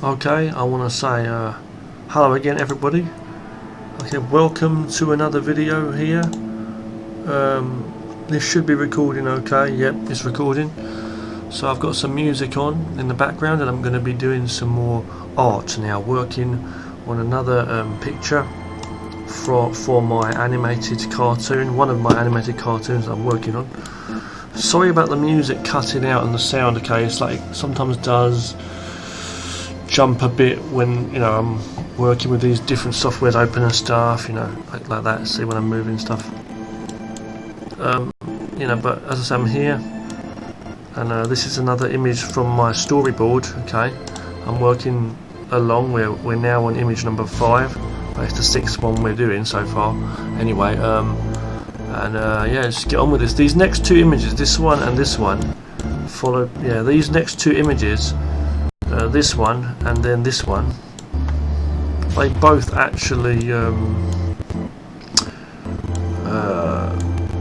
Okay, I want to say hello again everybody. Okay, welcome to another video here. This should be recording okay. Yep, it's recording. So I've got some music on in the background and I'm going to be doing some more art now, working on another picture for my animated cartoon, one of my animated cartoons I'm working on. Sorry about the music cutting out and the sound, okay, it's like it sometimes does jump a bit when, you know, I'm working with these different softwares open and stuff, you know, like that, see when I'm moving stuff. You know, but as I say, I'm here, and this is another image from my storyboard, okay. I'm working along, we're now on image number 5, but it's the 6th one we're doing so far, anyway, yeah, just get on with this. These next two images, this one and this one, follow, yeah, these next two images, this one and then this one, they both actually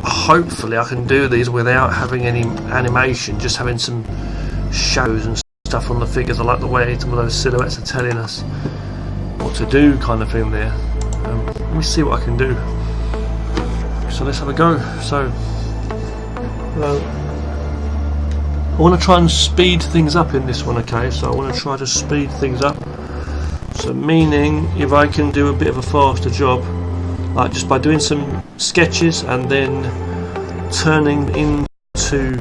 hopefully I can do these without having any animation, just having some shadows and stuff on the figures. I like the way some of those silhouettes are telling us what to do, kind of thing there. Let me see what I can do. So let's have a go. So I want to try and speed things up in this one, okay, so I want to try to speed things up, so meaning if I can do a bit of a faster job, like just by doing some sketches and then turning into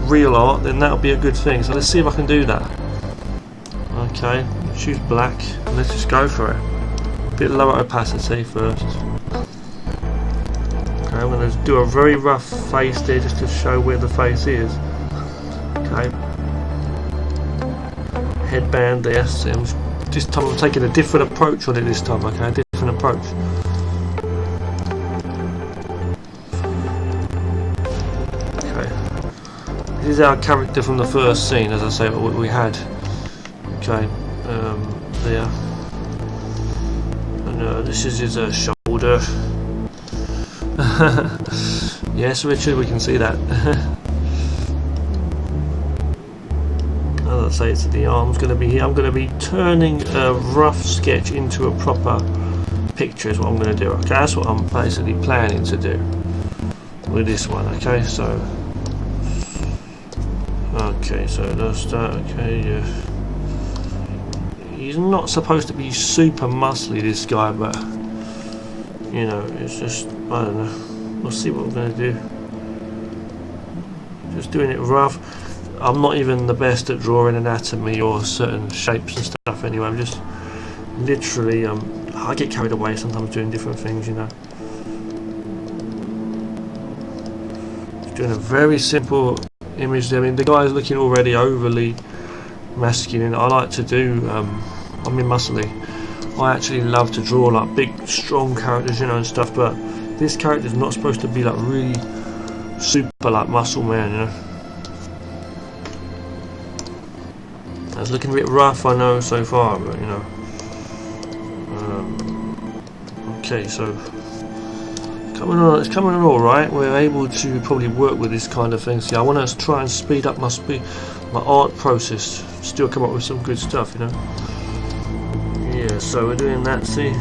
real art, then that'll be a good thing. So let's see if I can do that. Okay, choose black and let's just go for it. A bit lower opacity first. Okay, I'm going to do a very rough face there just to show where the face is. Okay, headband there. So this time I'm taking a different approach on it this time, okay, a different approach. Okay, this is our character from the first scene, as I say, what we had. Okay, there. And this is his shoulder. Yes, Richard, we can see that. As I say, it's the arm's going to be here. I'm going to be turning a rough sketch into a proper picture is what I'm going to do. Okay, that's what I'm basically planning to do with this one. Okay, so that's that. Okay, yeah. He's not supposed to be super muscly, this guy, but you know, it's just, I don't know. We'll see what we're going to do. Just doing it rough. I'm not even the best at drawing anatomy or certain shapes and stuff anyway. I'm just literally, I get carried away sometimes doing different things, you know. Just doing a very simple image there. I mean, the guy's looking already overly masculine. I like to do, I mean muscly. I actually love to draw like big, strong characters, you know, and stuff, but this character's not supposed to be like really super like muscle man, you know. It's looking a bit rough, I know, so far, but you know. Okay, so it's coming on all right. We're able to probably work with this kind of thing. See, I want to try and speed up my art process. Still come up with some good stuff, you know. Yeah, so we're doing that. See,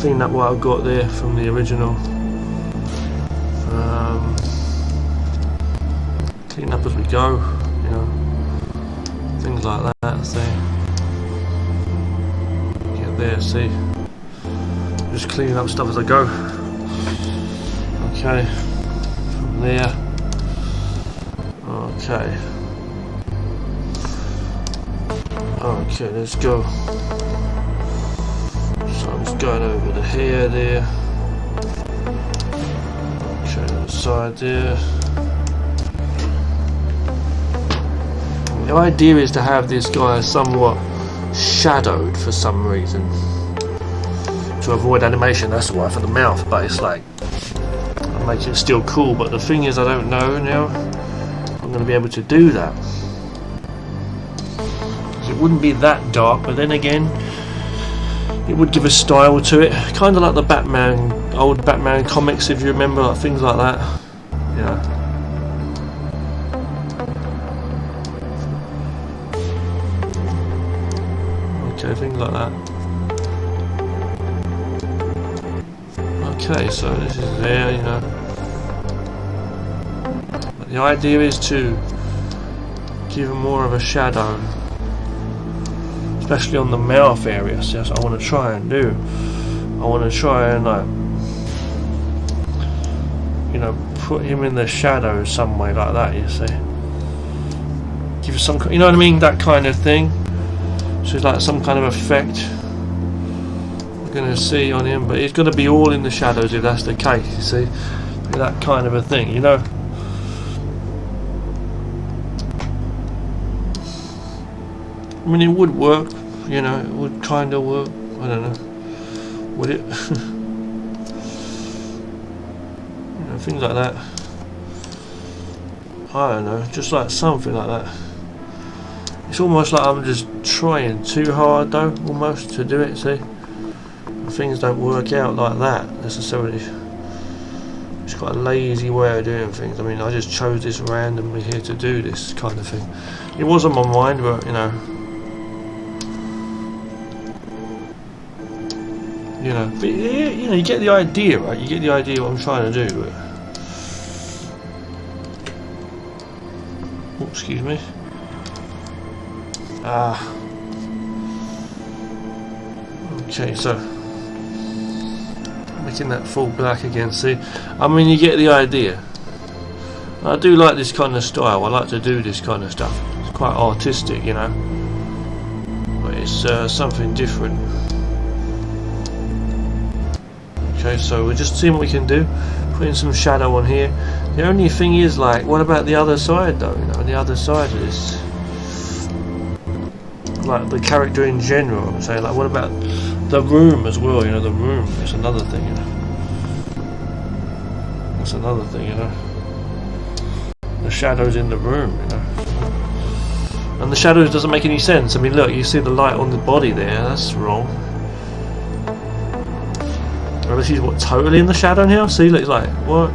clean up what I've got there from the original. Clean up as we go, you know. Things like that, see. Get there, see. Just cleaning up stuff as I go. Okay. From there. Okay. Okay, let's go. So I'm just going over the hair there. Okay, the side there. The idea is to have this guy somewhat shadowed for some reason to avoid animation. That's why, for the mouth, but it's like I'm making it still cool. But the thing is, I don't know now if I'm going to be able to do that. It wouldn't be that dark, but then again, it would give a style to it, kind of like the Batman, old Batman comics, if you remember, like things like that. Yeah. Okay, things like that. Okay, so this is there, you know. But the idea is to give them more of a shadow, especially on the mouth area. So that's what I want to try and do. I want to try and you know, put him in the shadow some way like that. You see, give some, you know what I mean, that kind of thing. So it's like some kind of effect we're going to see on him, but it's got to be all in the shadows if that's the case. You see, that kind of a thing, you know. I mean, it would work, you know, it would kind of work. I don't know, would it? You know, things like that. I don't know, just like something like that. It's almost like I'm just trying too hard, though, almost, to do it. See, things don't work out like that necessarily. It's quite a lazy way of doing things. I mean, I just chose this randomly here to do this kind of thing. It was on my mind, but you know. But you know, you get the idea, right? You get the idea what I'm trying to do. But... oh, excuse me. Okay, so making that full black again. See, I mean, you get the idea. I do like this kind of style. I like to do this kind of stuff. It's quite artistic, you know, but it's something different. Okay, so we're just seeing what we can do. Putting some shadow on here. The only thing is, like, what about the other side, though? You know, the other side of this, like the character in general. I'm saying, like, what about the room as well? You know, the room is another thing. You know, that's another thing. You know, the shadows in the room. You know, and the shadows doesn't make any sense. I mean, look, you see the light on the body there. That's wrong. Well, he's what, totally in the shadow now? See, look, it's like, what?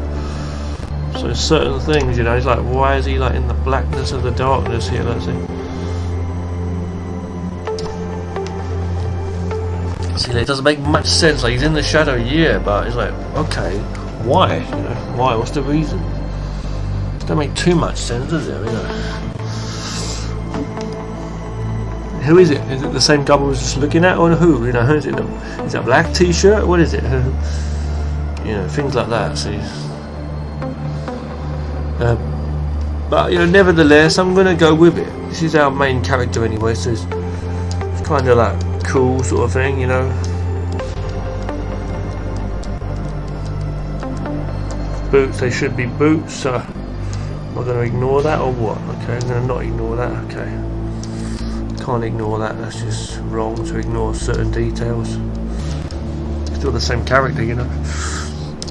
So certain things, you know, he's like, why is he like in the blackness of the darkness here? Let's see. See, it doesn't make much sense. Like, he's in the shadow, yeah, but it's like, okay, why? You know, why? What's the reason? It doesn't make too much sense, does it? You know. Who is it? Is it the same guy we was just looking at, or who? You know, is it a black T-shirt? What is it? You know, things like that. See, but you know, nevertheless, I'm gonna go with it. This is our main character anyway, so it's kind of like cool sort of thing, you know. Boots, they should be boots. Am I going to ignore that or what? Okay, I'm going to not ignore that. Okay. Can't ignore that, that's just wrong to ignore certain details. Still the same character, you know.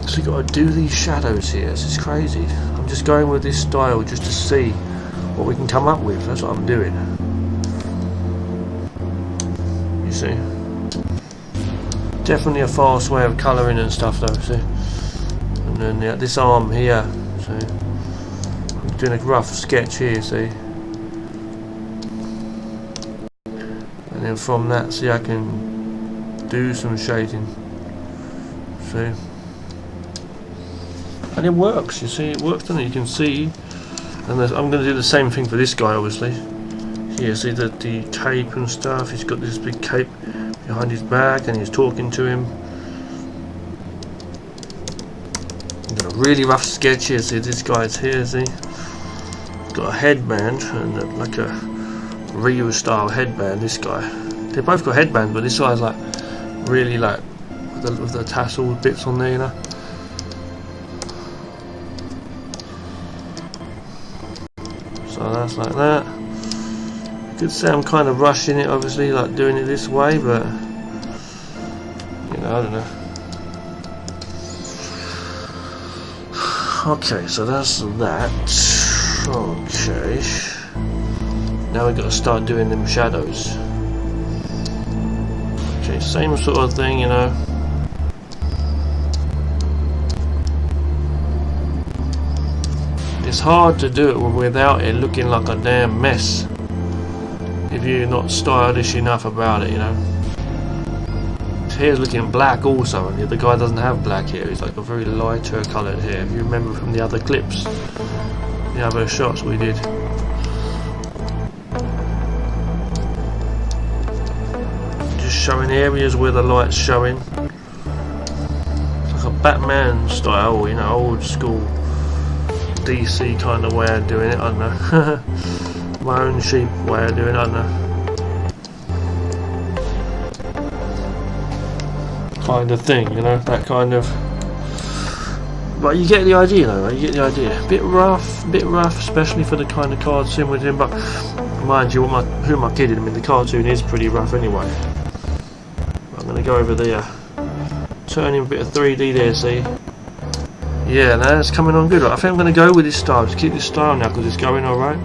So you got to do these shadows here. This is crazy. I'm just going with this style just to see what we can come up with. That's what I'm doing. You see, definitely a fast way of colouring and stuff, though. See, and then this arm here. See, I'm doing a rough sketch here. See. And then from that, see, I can do some shading. See, and it works. You see, it works, doesn't it? You can see, and I'm going to do the same thing for this guy, obviously. Here, see the cape and stuff. He's got this big cape behind his back, and he's talking to him. I'm doing a really rough sketch here. See, this guy's here. See, he's got a headband and like a Ryu style headband. This guy, they both got headbands, but this guy's like really like with the tassel bits on there, you know. So that's like that. You could say I'm kind of rushing it, obviously, like doing it this way, but you know, I don't know. Okay, so that's that. Okay. Now we've got to start doing them shadows. Okay, same sort of thing, you know. It's hard to do it without it looking like a damn mess. if you're not stylish enough about it, you know. His hair's looking black also, and the guy doesn't have black hair. He's like a very lighter coloured hair. If you remember from the other clips, the other shots we did. Just showing areas where the light's showing. It's like a Batman style, you know, old school DC kind of way of doing it, I don't know. My own cheap way of doing it, I don't know. Kind of thing, you know, that kind of. But you get the idea, though. Right? You get the idea. Bit rough, especially for the kind of cartoon we're doing. But mind you, who am I kidding? I mean, the cartoon is pretty rough anyway. I'm gonna go over there, turn in a bit of 3D there. See? Yeah, now it's coming on good. Right? I think I'm gonna go with this style. Just keep this style now because it's going all right.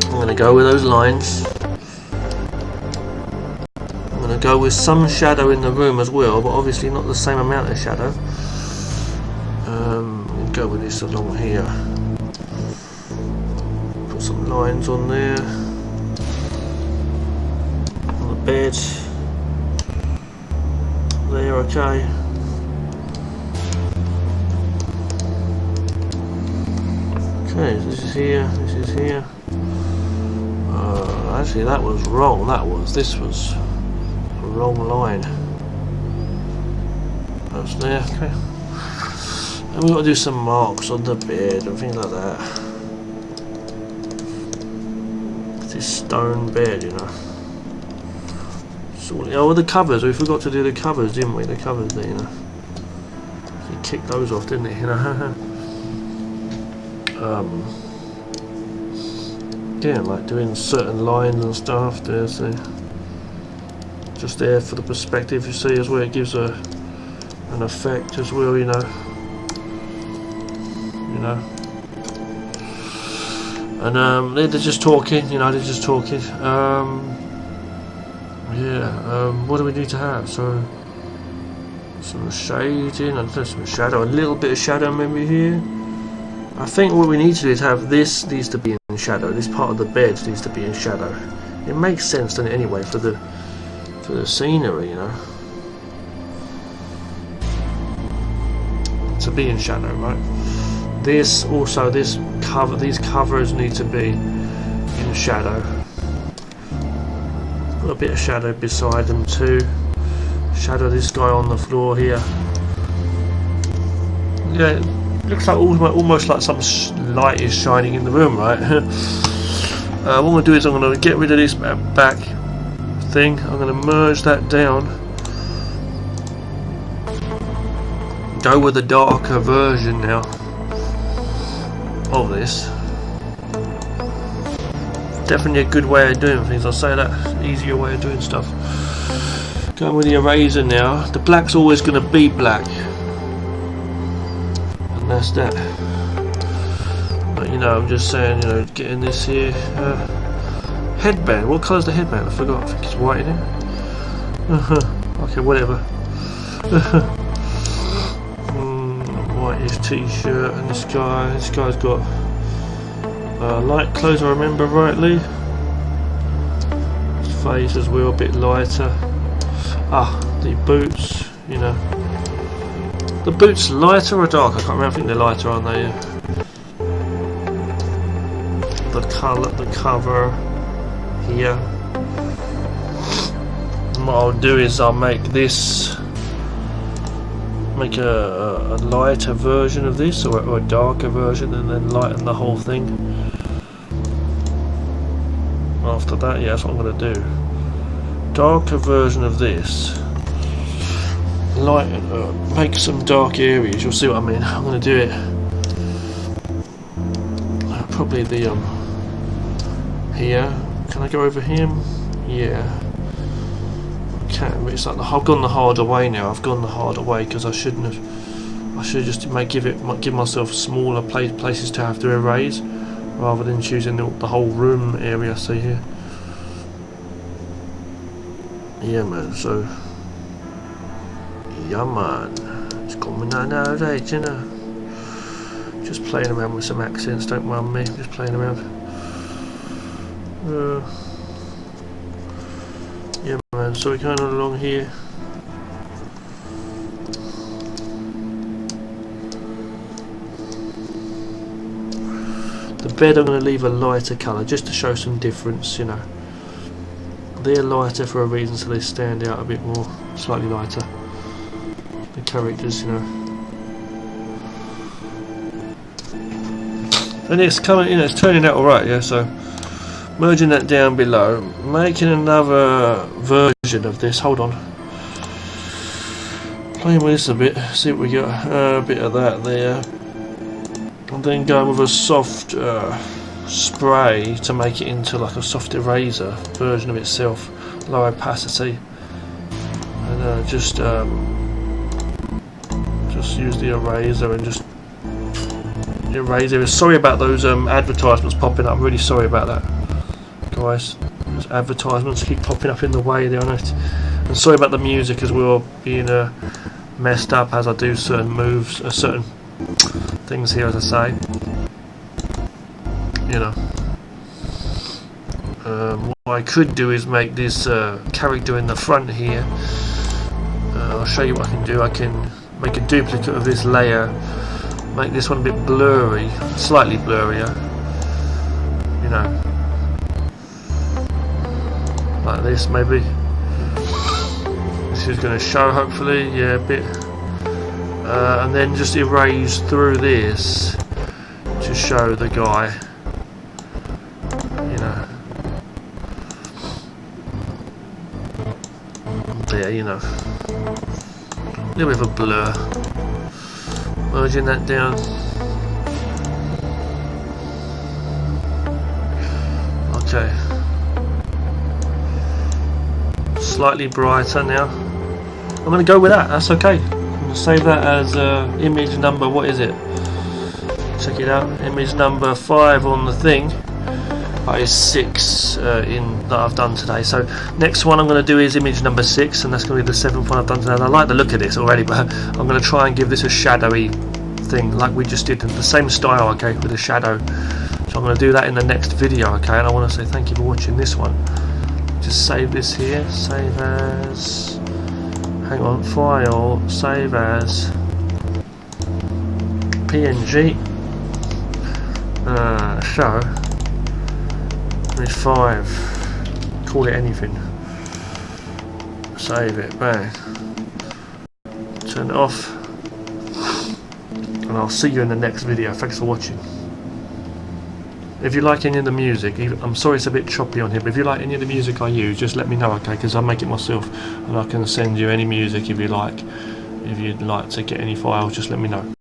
I'm gonna go with those lines. Go with some shadow in the room as well, but obviously not the same amount of shadow. Go with this along here. Put some lines on there. On the bed. There, okay. Okay, this is here, this is here. Actually that was wrong, this was wrong line. That's there, okay. And we've got to do some marks on the bed and things like that. It's this stone bed, you know. So, oh, the covers, we forgot to do the covers, didn't we? The covers there, you know. He kicked those off, didn't he? You know. Yeah, like doing certain lines and stuff. There's the. Just there for the perspective, you see, as well. It gives an effect as well, you know. And they're just talking, you know. They're just talking. What do we need to have? So some shading, I don't know, some shadow, a little bit of shadow maybe here. I think what we need to do is have this needs to be in shadow. This part of the bed needs to be in shadow. It makes sense, doesn't it? Anyway, for the scenery, you know, to be in shadow, right? These covers need to be in shadow. Put a bit of shadow beside them too. Shadow this guy on the floor here. Yeah, it looks like almost like some light is shining in the room, right? What I'm going to do is I'm going to get rid of this back thing. I'm going to merge that down. Go with a darker version now of this. Definitely a good way of doing things. I'll say that. Easier way of doing stuff. Going with the eraser now. The black's always going to be black, and that's that. But you know, I'm just saying, you know, getting this here. Headband. What colour's the headband? I forgot. I think it's white in it. Okay, whatever. Whitish t-shirt, and this guy's got light clothes, I remember rightly. His face as well, a bit lighter. The boots, you know. The boots lighter or dark? I can't remember. I think they're lighter, aren't they? Yeah. The colour, the cover here. And what I'll do is I'll make a lighter version of this, or a darker version, and then lighten the whole thing. After that, yeah, that's what I'm going to do. Darker version of this. Make some dark areas. You'll see what I mean. I'm going to do it. Probably the here. Can I go over him? Yeah. It's like I've gone the harder way now. I've gone the harder way because I shouldn't have. I should just give myself smaller places to have to erase, rather than choosing the whole room area. See here. Yeah, man. So, yeah, man. It's coming out nowadays, you know. Just playing around with some accents. Don't mind me. Just playing around. Yeah man, so we're going along here. The bed I'm going to leave a lighter colour just to show some difference, you know. They're lighter for a reason, so they stand out a bit more, slightly lighter. The characters, you know. And it's coming, you know, it's turning out alright, yeah, so merging that down below, making another version of this. Hold on. Playing with this a bit, see what we got. A bit of that there. And then going with a soft spray to make it into like a soft eraser version of itself, low opacity, and just use the eraser and just erase it. Sorry about those advertisements popping up. I'm really sorry about that, guys. Those advertisements keep popping up in the way there, and sorry about the music as well being messed up as I do certain moves, certain things here, as I say. You know, what I could do is make this character in the front here. I'll show you what I can do. I can make a duplicate of this layer, make this one a bit blurry, slightly blurrier, you know, like this maybe. This is going to show hopefully, yeah, a bit, and then just erase through this to show the guy, you know, there, you know, a little bit of a blur. Merging that down. Okay. Slightly brighter now. I'm going to go with that. That's okay. I'm going to save that as image number. What is it? Check it out. Image number 5 on the thing. But it's 6 that I've done today. So next one I'm going to do is image number 6, and that's going to be the 7th one I've done today. And I like the look of this already, but I'm going to try and give this a shadowy thing like we just did, in the same style, okay, with a shadow. So I'm going to do that in the next video, okay. And I want to say thank you for watching this one. Just save this here. Save as. Hang on. File. Save as. PNG. Show. Image 5. Call it anything. Save it. Bang. Turn it off. And I'll see you in the next video. Thanks for watching. If you like any of the music, I'm sorry it's a bit choppy on here, but if you like any of the music I use, just let me know, okay, because I make it myself, and I can send you any music if you like. If you'd like to get any files, just let me know.